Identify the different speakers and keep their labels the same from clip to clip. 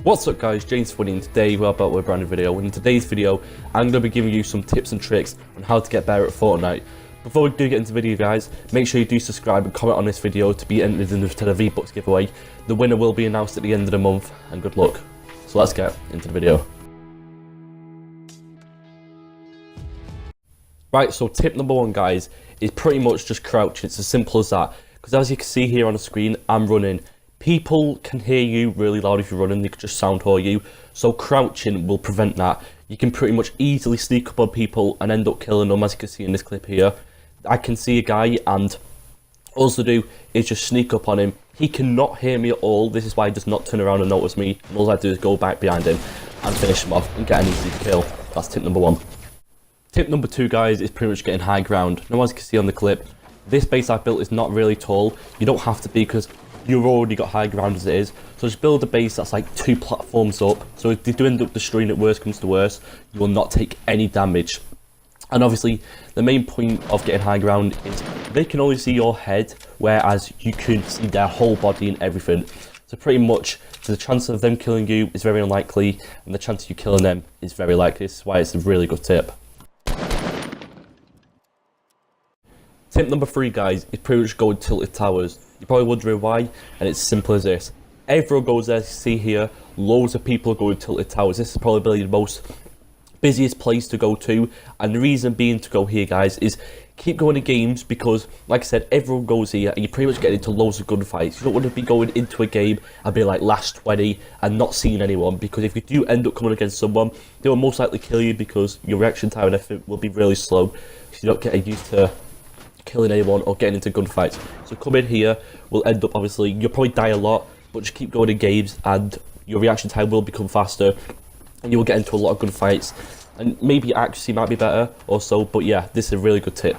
Speaker 1: What's up guys, James Funny, and today we're back with a brand new video. In today's video, I'm going to be giving you some tips and tricks on how to get better at Fortnite. Before we do get into the video guys, make sure you do subscribe and comment on this video to be entered in the Nintendo V-Bucks giveaway. The winner will be announced at the end of the month, and good luck. So let's get into the video. Right, so tip number one guys, is pretty much just crouching. It's as simple as that. Because as you can see here on the screen, I'm running. People can hear you really loud if you're running, they can just sound whore you. So crouching will prevent that. You can pretty much easily sneak up on people and end up killing them, as you can see in this clip here. I can see a guy and all to do is just sneak up on him. He cannot hear me at all. This is why he does not turn around and notice me. And all I do is go back behind him and finish him off and get an easy kill. That's tip number one. Tip number two guys is pretty much getting high ground. Now as you can see on the clip, this base I've built is not really tall. You don't have to be because you've already got high ground as it is. So just build a base that's like 2 platforms up. So if you do end up destroying it, worst comes to worst, you will not take any damage. And obviously, the main point of getting high ground is they can only see your head, whereas you can see their whole body and everything. So pretty much, the chance of them killing you is very unlikely, and the chance of you killing them is very likely. This is why it's a really good tip. Tip number three guys is pretty much going tilted towers. You're probably wondering why, and it's simple as this. Everyone goes there, as you see here, loads of people are going tilted towers. This is probably the most busiest place to go to, and the reason being to go here guys is keep going to games because, like I said, everyone goes here and you pretty much get into loads of gunfights. You don't want to be going into a game and be like last 20 and not seeing anyone, because if you do end up coming against someone, they will most likely kill you because your reaction time and effort will be really slow, so you're not getting used to killing anyone or getting into gunfights. So come in here, will end up obviously, you'll probably die a lot, but just keep going in games and your reaction time will become faster and you will get into a lot of gunfights, and maybe your accuracy might be better also, but yeah, this is a really good tip.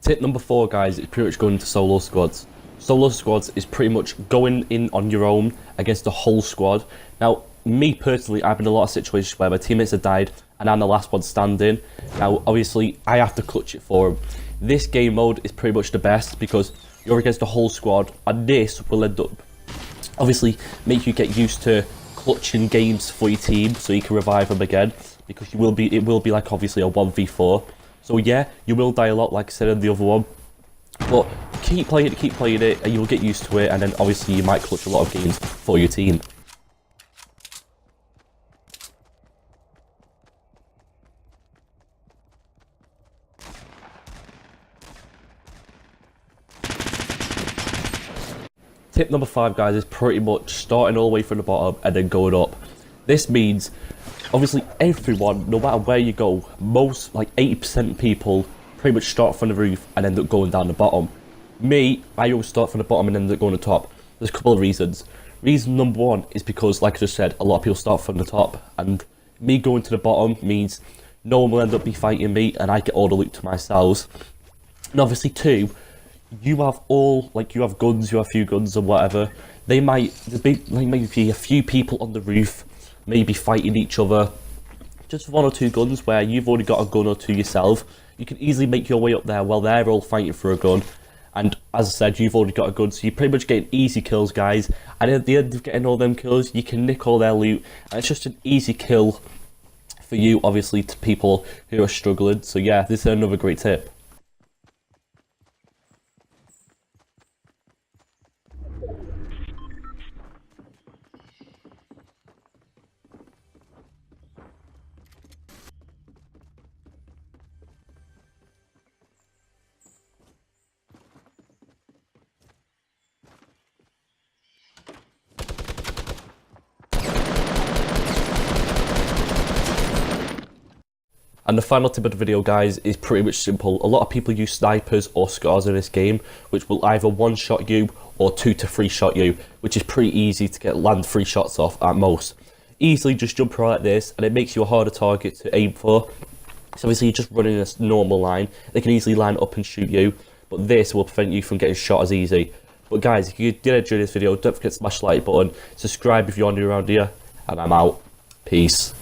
Speaker 1: Tip number four guys is pretty much going into solo squads. Solo squads is pretty much going in on your own against the whole squad. Now me personally, I've been in a lot of situations where my teammates have died and I'm the last one standing. Now obviously I have to clutch it for them. This game mode is pretty much the best because you're against the whole squad, and this will end up obviously make you get used to clutching games for your team so you can revive them again, because it will be like obviously a 1v4. So yeah, you will die a lot like I said in the other one, but keep playing it and you'll get used to it, and then obviously you might clutch a lot of games for your team. Tip number five guys is pretty much starting all the way from the bottom and then going up. This means obviously everyone, no matter where you go, most like 80% of people pretty much start from the roof and end up going down the bottom. Me, I always start from the bottom and end up going to the top. There's a couple of reasons. Reason number one is because, like I just said, a lot of people start from the top, and me going to the bottom means no one will end up be fighting me and I get all the loot to myself. And obviously two, you have guns, you have a few guns or whatever. There might be a few people on the roof, maybe fighting each other. Just one or two guns where you've already got a gun or two yourself. You can easily make your way up there while they're all fighting for a gun. And as I said, you've already got a gun, so you're pretty much getting easy kills, guys. And at the end of getting all them kills, you can nick all their loot, and it's just an easy kill for you, obviously, to people who are struggling. So yeah, this is another great tip. And the final tip of the video guys is pretty much simple. A lot of people use snipers or scars in this game, which will either one shot you or 2 to 3 shot you, which is pretty easy to land 3 shots off at most. Easily just jump around like this and it makes you a harder target to aim for. So obviously you're just running a normal line, they can easily line up and shoot you, but this will prevent you from getting shot as easy. But guys, if you did enjoy this video, don't forget to smash the like button, subscribe if you're new around here, and I'm out. Peace.